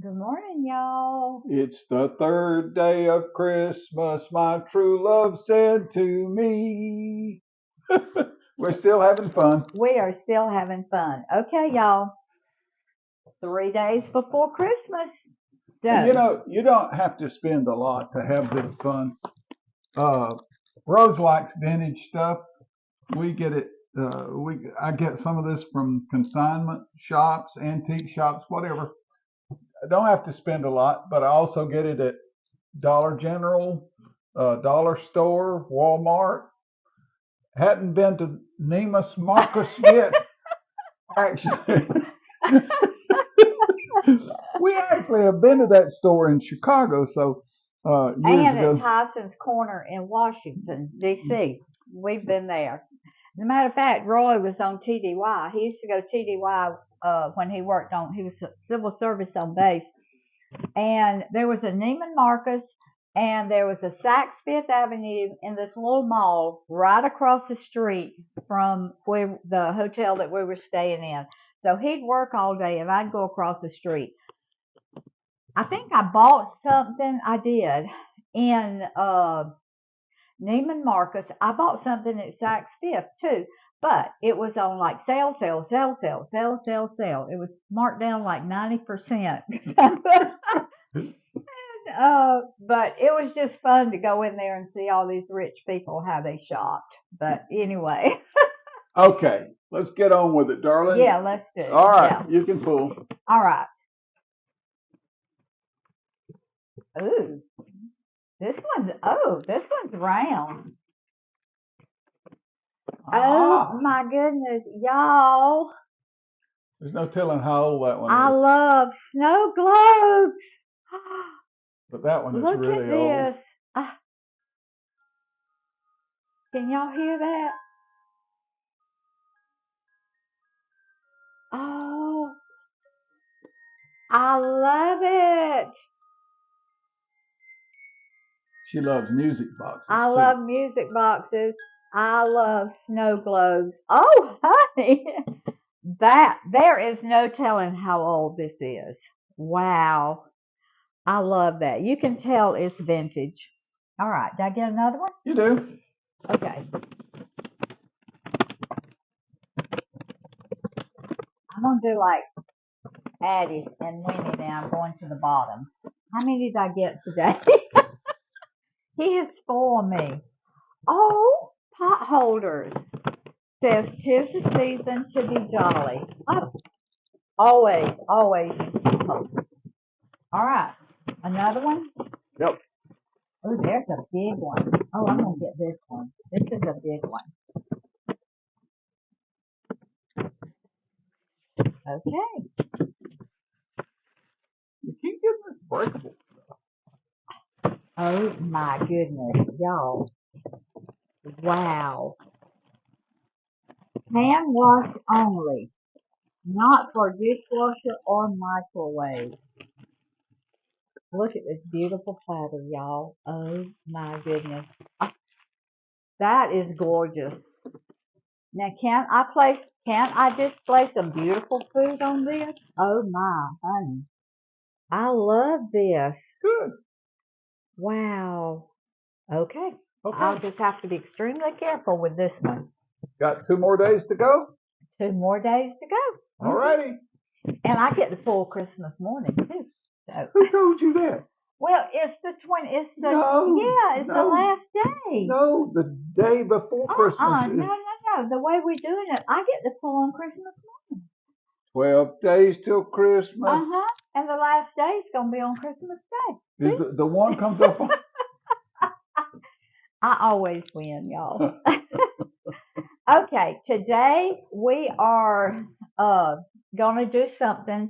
Good morning, y'all. It's the third day of Christmas, my true love said to me. We're still having fun. We are still having fun. Okay, y'all. 3 days before Christmas. And So, you don't have to spend a lot to have this fun. Uh, Rose likes vintage stuff. We get it. I get some of this from consignment shops, antique shops, whatever. I don't have to spend a lot, but I also get it at Dollar General, Dollar Store, Walmart. Hadn't been to Neiman Marcus yet. Actually, we actually have been to that store in Chicago. So years and at ago. Tyson's Corner in Washington, D.C. We've been there. As a matter of fact, Roy was on TDY. He used to go TDY when he was civil service on base. And there was a Neiman Marcus and there was a Saks Fifth Avenue in this little mall right across the street from where the hotel that we were staying in. So he'd work all day and I'd go across the street. I think I bought something. I did in Neiman Marcus. I bought something at Saks Fifth too, but it was on like sale, sale, sale, sale, sale, sale, sale. It was marked down like 90%. But it was just fun to go in there and see all these rich people how they shopped. But anyway, Okay, let's get on with it, darling. yeah, let's do. All right, Yeah. you can pull. All right. Ooh, this one's round. Oh my goodness, y'all. There's no telling how old that one I is. love snow globes. But that one is Look really at old. this. Can y'all hear that? Oh, I love it. She loves music boxes I too. love music boxes. I love snow globes. Oh, honey, that there is no telling how old this is. Wow, I love that. You can tell it's vintage. All right, did I get another one? You do. Okay, I'm gonna do like Addie and Winnie now. I'm going to the bottom. How many did I get today? He has spoiled me. Oh, pot holders. Says 'tis the season to be jolly. Oh, always, always. All right, another one. Yep. Oh, there's a big one. Oh, I'm gonna get this one. This is a big one. Okay. You keep getting this breakable. Oh my goodness, y'all. Wow. Hand wash only, not for dishwasher or microwave. Look at this beautiful platter, y'all. Oh my goodness. That is gorgeous. Now, can't I display some beautiful food on this? Oh my, honey. I love this. Good. Wow. Okay. I'll Okay. just have to be extremely careful with this one. Got 2 more days to go. 2 more days to go. All righty. And I get the full Christmas morning too. So, Who told you that? well, it's the 20, No. yeah, it's the No. last day. No. The day before Christmas No, is no. The way we're doing it, I get the full on Christmas morning. 12 days till Christmas. Uh-huh. And the last day is going to be on Christmas Day. Is the one comes up on. I always win, y'all. Okay, today we are going to do something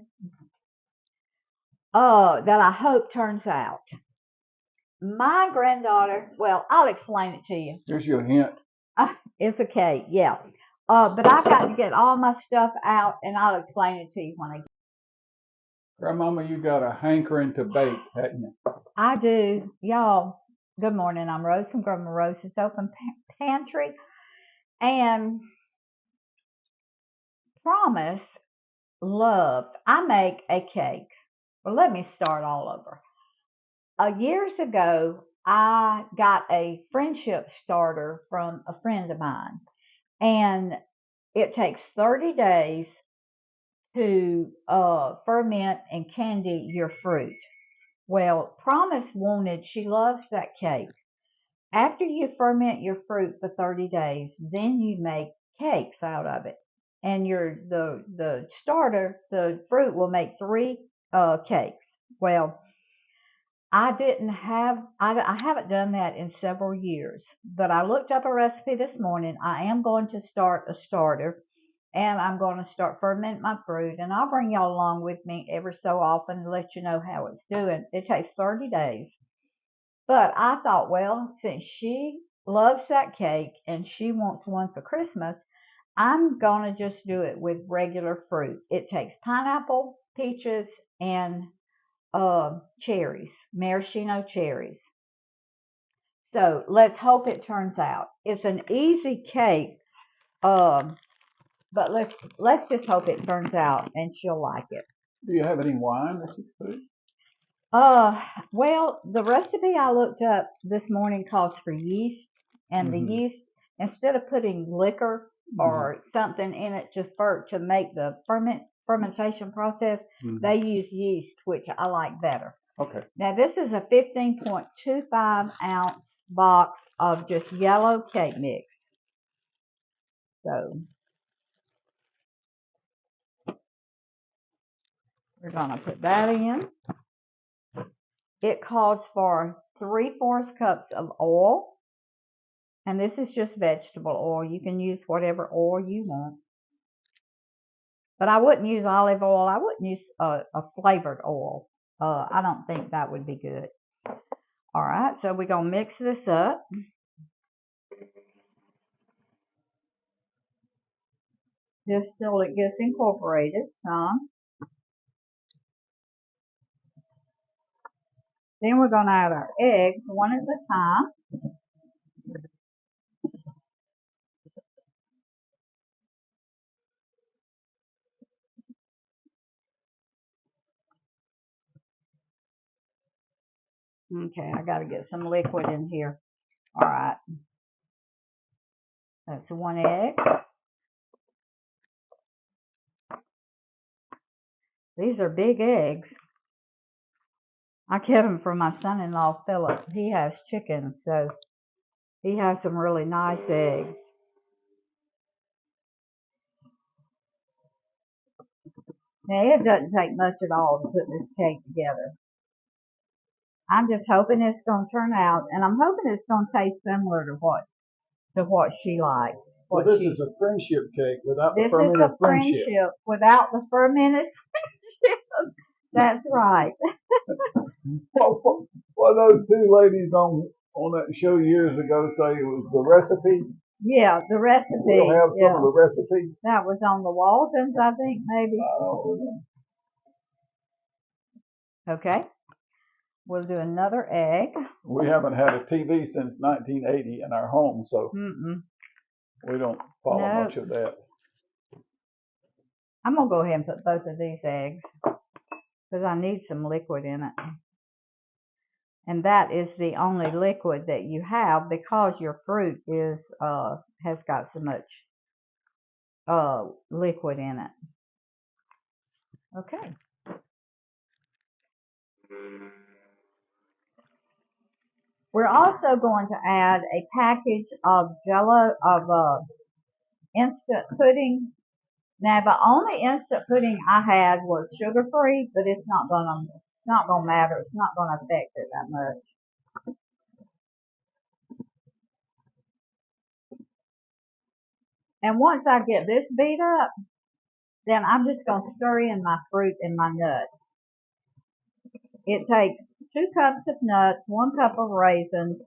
that I hope turns out. My granddaughter, well, I'll explain it to you. Here's your hint. It's a cake, yeah. But I've got to get all my stuff out, and I'll explain it to you when I get. Grandmama, you got a hankering to bake, hadn't you? I do, y'all. Good morning. I'm Rose from Grandma Rose's Open Pantry, and Promise loved. I make a cake. Well, let me start all over. Years ago, I got a friendship starter from a friend of mine, and it takes 30 days to ferment and candy your fruit. Well, Promise wanted, she loves that cake. After you ferment your fruit for 30 days, then you make cakes out of it. And the starter, the fruit will make 3 cakes. Well, I haven't done that in several years, but I looked up a recipe this morning. I am going to start a starter, and I'm going to start fermenting my fruit, and I'll bring y'all along with me every so often to let you know how it's doing. It takes 30 days. But I thought, well, since she loves that cake and she wants one for Christmas, I'm going to just do it with regular fruit. It takes pineapple, peaches, and cherries, maraschino cherries. So let's hope it turns out. It's an easy cake, um, but let's just hope it turns out and she'll like it. Do you have any wine that you put? Well, the recipe I looked up this morning calls for yeast, and the yeast, instead of putting liquor or something in it to make the fermentation process, they use yeast, which I like better. Okay. Now this is a 15.25 ounce box of just yellow cake mix. So we're gonna put that in. It calls for 3/4 cups of oil. And this is just vegetable oil. You can use whatever oil you want. But I wouldn't use olive oil. I wouldn't use a flavored oil. I don't think that would be good. All right, so we're going to mix this up. Just till it gets incorporated some. Then we're going to add our eggs one at a time. Okay, I got to get some liquid in here. All right. That's 1 egg. These are big eggs. I get them from my son-in-law, Philip. He has chickens, so he has some really nice eggs. Now, it doesn't take much at all to put this cake together. I'm just hoping it's going to turn out, and I'm hoping it's going to taste similar to what she likes. Well, this is a friendship cake without the fermented friendship. This is a friendship without the fermented friendship. That's right. Well, those two ladies on that show years ago say it was the recipe. Yeah, the recipe. We'll have some of the recipe. That was on the Waltons, I think, maybe. Okay. We'll do another egg. We haven't had a TV since 1980 in our home, so we don't follow much of that. I'm going to go ahead and put both of these eggs because I need some liquid in it. And that is the only liquid that you have because your fruit is has got so much liquid in it. Okay. We're also going to add a package of instant pudding. Now the only instant pudding I had was sugar free, but it's not gonna matter. It's not gonna affect it that much. And once I get this beat up, then I'm just going to stir in my fruit and my nuts. It takes 2 cups of nuts, 1 cup of raisins,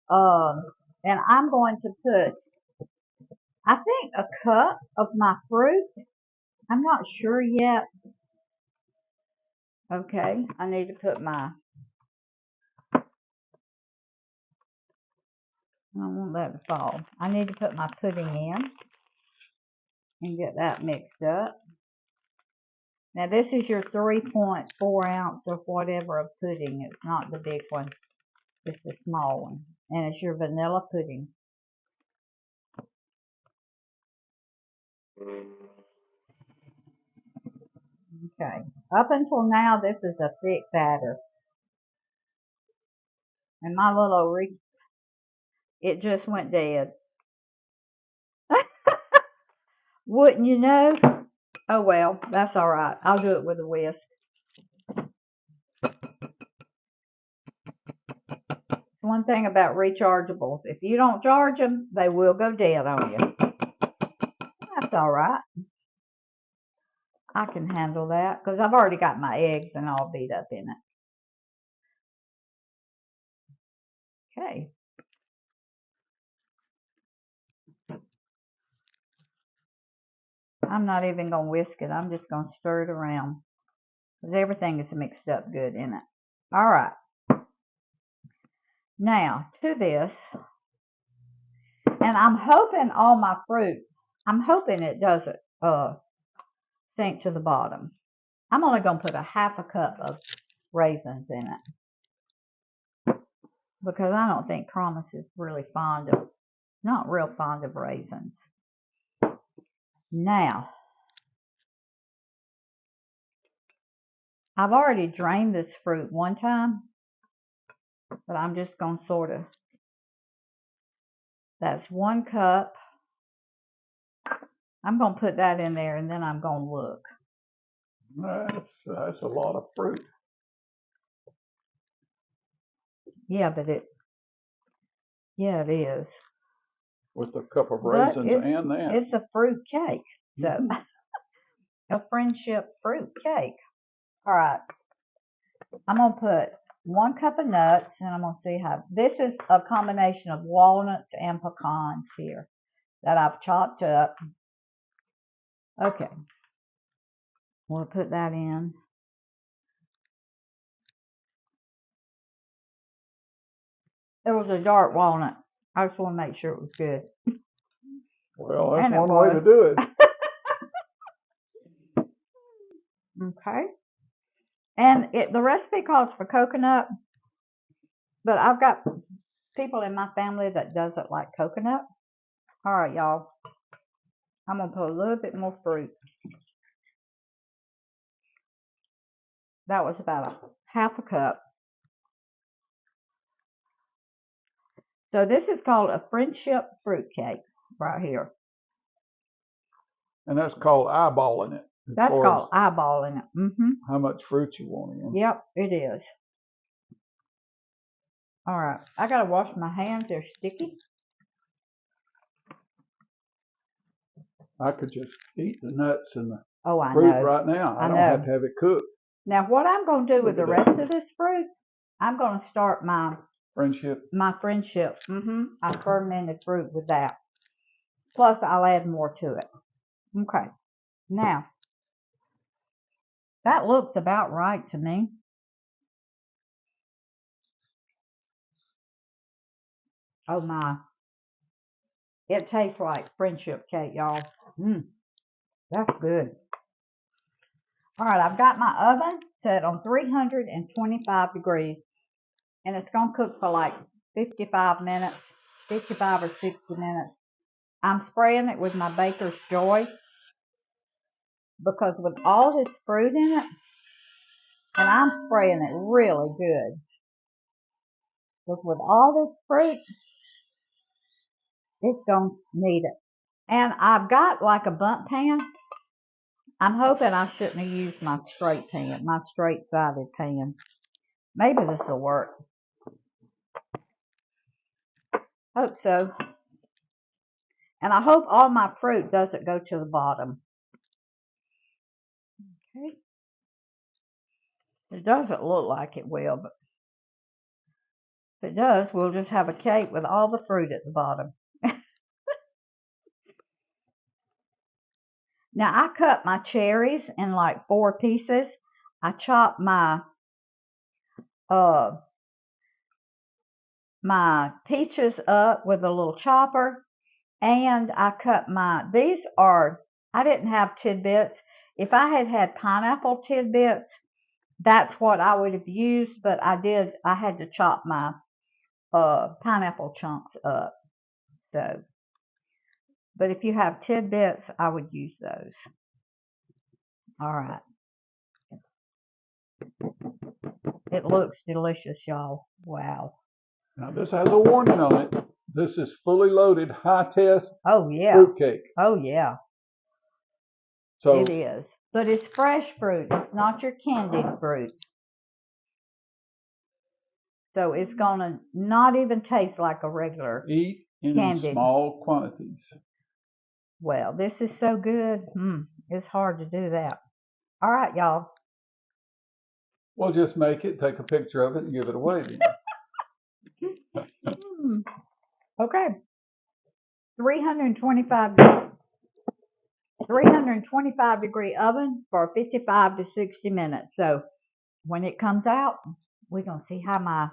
and I'm going to put, I think, a cup of my fruit. I'm not sure yet. Okay, I need to put I won't let it fall. I need to put my pudding in and get that mixed up. Now this is your 3.4 ounce of whatever of pudding. It's not the big one. It's the small one. And it's your vanilla pudding. Okay. Up until now, this is a thick batter. And my little it just went dead. Wouldn't you know? Oh well, that's all right. I'll do it with a whisk. One thing about rechargeables, if you don't charge them, they will go dead on you. That's all right. I can handle that because I've already got my eggs and all beat up in it. Okay. I'm not even going to whisk it. I'm just going to stir it around because everything is mixed up good in it. All right. Now, to this, and I'm hoping all my fruit, I'm hoping it doesn't sink to the bottom. I'm only going to put a half a cup of raisins in it because I don't think Promise is really not real fond of raisins. Now, I've already drained this fruit one time, but I'm just going to that's 1 cup. I'm going to put that in there and then I'm going to look. That's a lot of fruit. Yeah, but it is. With a cup of raisins and that. It's a fruit cake. So, a friendship fruit cake. All right. I'm going to put 1 cup of nuts, and I'm going to see how. This is a combination of walnuts and pecans here that I've chopped up. Okay. We'll put that in. It was a dark walnut. I just want to make sure it was good. Well, that's one way to do it. Okay. And the recipe calls for coconut, but I've got people in my family that doesn't like coconut. All right, y'all. I'm going to put a little bit more fruit. That was about a half a cup. So this is called a friendship fruit cake right here. And that's called eyeballing it. That's called eyeballing it. Mm-hmm. How much fruit you want in. Yep, it is. All right. I got to wash my hands. They're sticky. I could just eat the nuts and the fruit right now. I don't have to have it cooked. Now, what I'm going to do with the rest of this fruit, I'm going to start my friendship. I fermented fruit with that. Plus, I'll add more to it. Okay. Now, that looks about right to me. Oh my. It tastes like friendship cake, y'all. That's good. All right, I've got my oven set on 325 degrees, and it's going to cook for like 55 minutes, 55 or 60 minutes. I'm spraying it with my Baker's Joy because with all this fruit in it, and I'm spraying it really good. Because with all this fruit, it's going to need it. And I've got like a bundt pan. I'm hoping I shouldn't have used my straight pan, my straight-sided pan. Maybe this will work. Hope so. And I hope all my fruit doesn't go to the bottom. Okay. It doesn't look like it will, but if it does, we'll just have a cake with all the fruit at the bottom. Now, I cut my cherries in like 4 pieces. I chopped my peaches up with a little chopper. And I cut I didn't have tidbits. If I had had pineapple tidbits, that's what I would have used, but I had to chop my pineapple chunks up. So, but if you have tidbits, I would use those. All right. It looks delicious, y'all. Wow. Now this has a warning on it. This is fully loaded, high test Oh, yeah. fruit cake. Oh, yeah. So it is. But it's fresh fruit. It's not your candied fruit. So it's going to not even taste like a regular eat in candied. small quantities. Well, this is so good. It's hard to do that. All right, y'all. We'll just make it, take a picture of it, and give it away then. Okay. 325 degree oven for 55 to 60 minutes. So when it comes out, we're going to see how my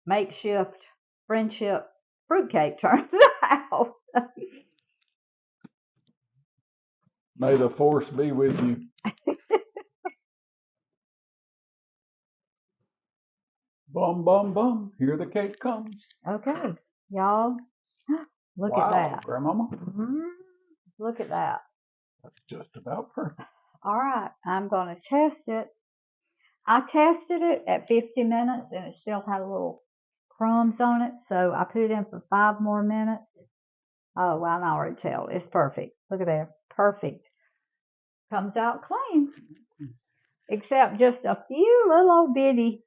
makeshift friendship fruitcake turns out. May the force be with you. Bum, bum, bum. Here the cake comes. Okay, y'all. Look wow, at that. Grandmama. Look at that. That's just about perfect. All right, I'm going to test it. I tested it at 50 minutes and it still had a little crumbs on it, so I put it in for 5 more minutes. Oh, well, I can already tell. It's perfect. Look at that. Perfect. Comes out clean. Except just a few little bitty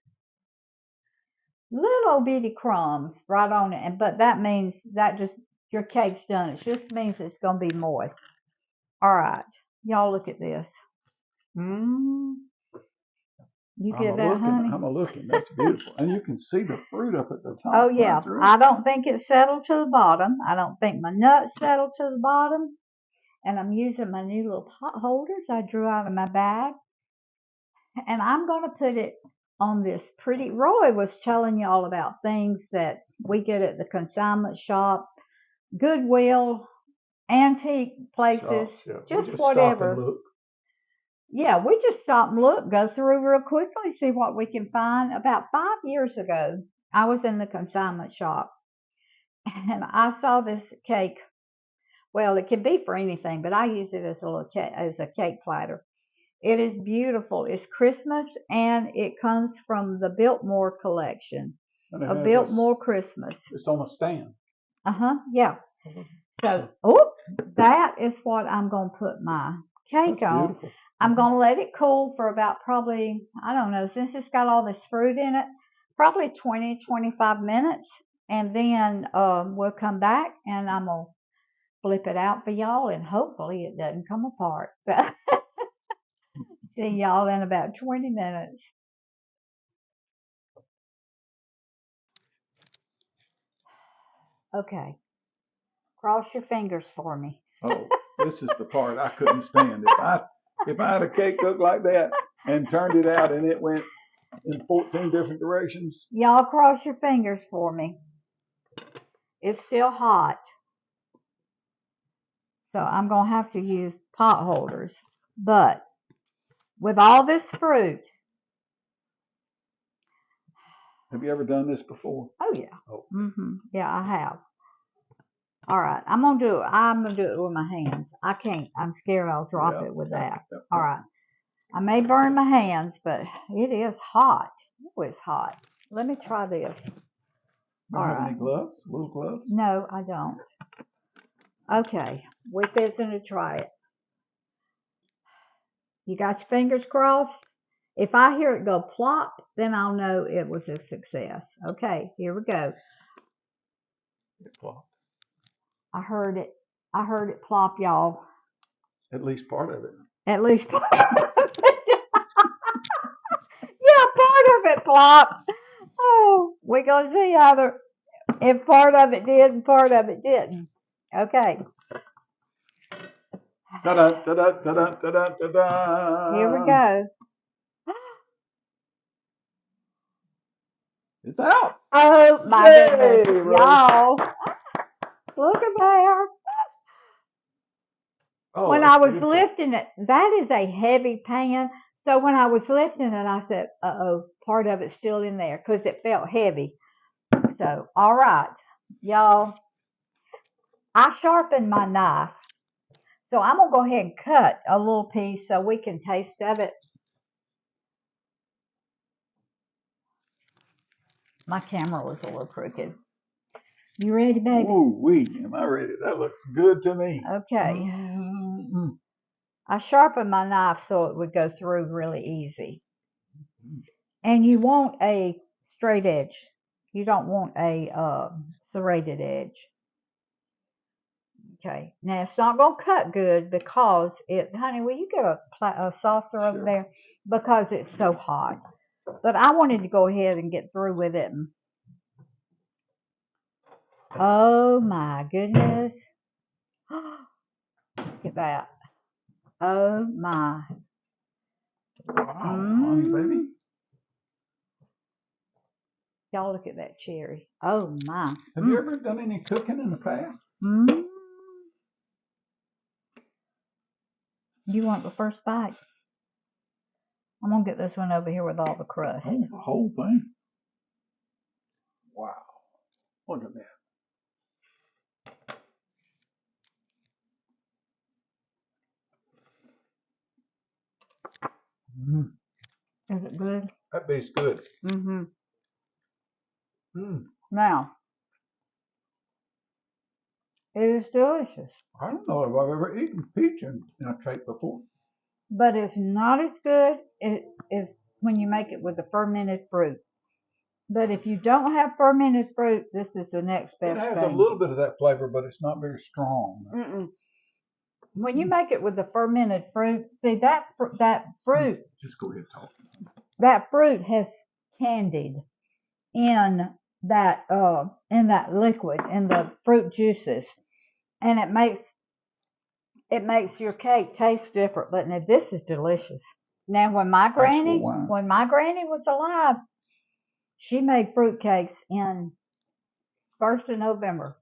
crumbs right on it. But that means that just your cake's done. It just means it's going to be moist. All right. Y'all look at this. You get that, honey? I'm looking. That's beautiful. And you can see the fruit up at the top. Oh, yeah. I don't think it settled to the bottom. I don't think my nuts settled to the bottom. And I'm using my new little pot holders I drew out of my bag. And I'm going to put it on this pretty. Roy was telling y'all about things that we get at the consignment shop, Goodwill, antique places, just whatever. Yeah, we just stop and look, go through real quickly, see what we can find. About 5 years ago, I was in the consignment shop and I saw this cake. Well, it can be for anything, but I use it as a little as a cake platter. It is beautiful. It's Christmas and it comes from the Biltmore collection of Biltmore Christmas. It's on a stand. Yeah. So, that is what I'm going to put my cake on. Beautiful. I'm going to let it cool for about probably, I don't know, since it's got all this fruit in it, probably 20, 25 minutes. And then we'll come back and I'm going to flip it out for y'all and hopefully it doesn't come apart. See y'all in about 20 minutes. Okay. Cross your fingers for me. Oh, this is the part I couldn't stand. If I had a cake cooked like that and turned it out and it went in 14 different directions. Y'all cross your fingers for me. It's still hot. So I'm going to have to use pot holders. But with all this fruit. Have you ever done this before? Oh, yeah. Oh. Yeah, I have. All right. I'm going to do it with my hands. I can't. I'm scared I'll drop it with that. All right. I may burn my hands, but it is hot. Oh, it's hot. Let me try this. All right. Any gloves? Little gloves? No, I don't. Okay. We're fixing to try it. You got your fingers crossed? If I hear it go plop, then I'll know it was a success. Okay, here we go. It plopped. I heard it plop, y'all. At least part of it. At least part of it. Yeah, part of it plopped. Oh, we're going to see either if part of it did and part of it didn't. Okay. Ta-da, ta-da, ta-da, ta-da, ta-da. Here we go. It's out. Oh, my goodness. Y'all, look at there. Oh, when that's I was beautiful. lifting it, that is a heavy pan. So when I was lifting it, I said, uh-oh, part of it's still in there because it felt heavy. So, all right, y'all, I sharpened my knife. So I'm going to go ahead and cut a little piece so we can taste of it. My camera was a little crooked. You ready, baby? Ooh, am I ready? That looks good to me. Okay. I sharpened my knife so it would go through really easy. And you want a straight edge. You don't want a serrated edge. Okay. Now it's not going to cut good because honey, will you get a saucer over there? Because it's so hot. But I wanted to go ahead and get through with it. Oh my goodness. Look at that. Oh my. Wow, honey, baby. Y'all look at that cherry. Oh my. Have you ever done any cooking in the past? You want the first bite? I'm going to get this one over here with all the crust. Oh, the whole thing. Wow. Look at that. Is it good? That tastes good. Now, it is delicious. I don't know if I've ever eaten peach in a cake before. But it's not as good as when you make it with the fermented fruit. But if you don't have fermented fruit, this is the next best thing. It has a little bit of that flavor, but it's not very strong. When you make it with the fermented fruit, see that fruit. Just go ahead and talk. That fruit has candied in that liquid, in the fruit juices, and it makes your cake taste different. But now this is delicious. Now when my granny was alive, she made fruit cakes in 1st of November.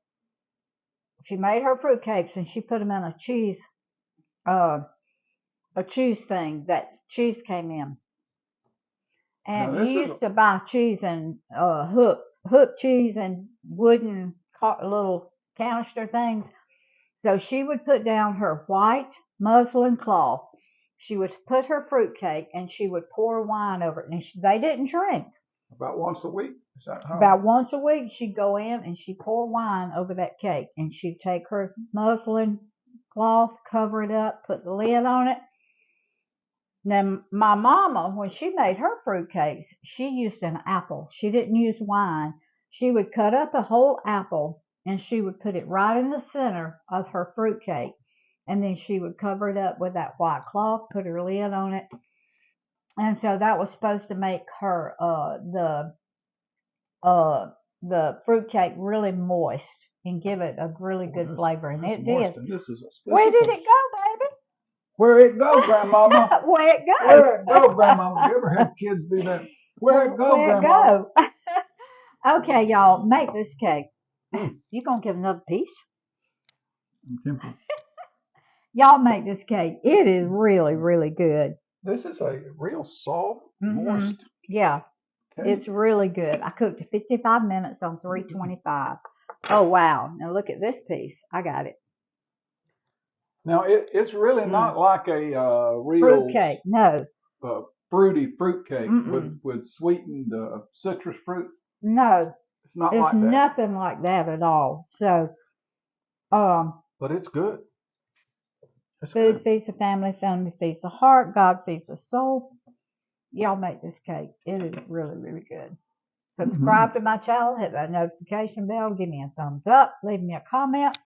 She made her fruit cakes and she put them in a cheese thing that cheese came in. And you used to buy cheese and hook cheese and wooden little canister things. So she would put down her white muslin cloth. She would put her fruit cake and she would pour wine over it. And they didn't drink. About once a week? Is that how? About once a week, she'd go in and she'd pour wine over that cake. And she'd take her muslin cloth, cover it up, put the lid on it. Now, my mama, when she made her fruit cakes, she used an apple. She didn't use wine. She would cut up a whole apple and she would put it right in the center of her fruit cake. And then she would cover it up with that white cloth, put her lid on it. And so that was supposed to make her the fruit cake really moist and give it a really good flavor. And it did. Where did it go, baby? Where it go, Grandmama? Where it go? Where it go, Grandmama? You ever have kids do that? Where it go, Grandmama? Okay, y'all, make this cake. You gonna give another piece? I'm tempted. Y'all make this cake. It is really, really good. This is a real soft, moist. Yeah, cake. It's really good. I cooked it 55 minutes on 325. Oh, wow. Now look at this piece. I got it. Now, it's really not like a real fruit cake. No. Fruity fruit cake with sweetened citrus fruit. No. It's not like that. It's nothing like that at all. So, but it's good. Food feeds the family, family feeds the heart, God feeds the soul. Y'all make this cake. It is really, really good. Subscribe to my channel, hit that notification bell, give me a thumbs up, leave me a comment.